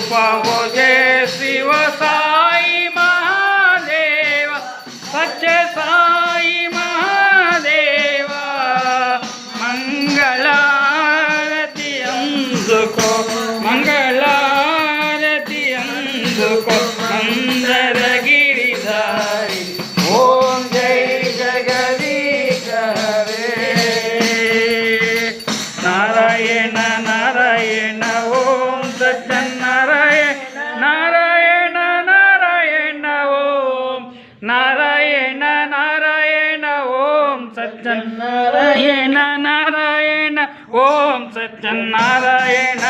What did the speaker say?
रूपवो जय शिव साई महादेव सच्चे साई महादेव मंगलारती अंधुको मंगलारती अंधुको मंदर गिरिधारी ओम जय जगदीश हरे नारायण नारायण ओम सत्यनारायण नारायण नारायण ओम नारायण नारायण ओम सत्यनारायण नारायण ओम सत्यनारायण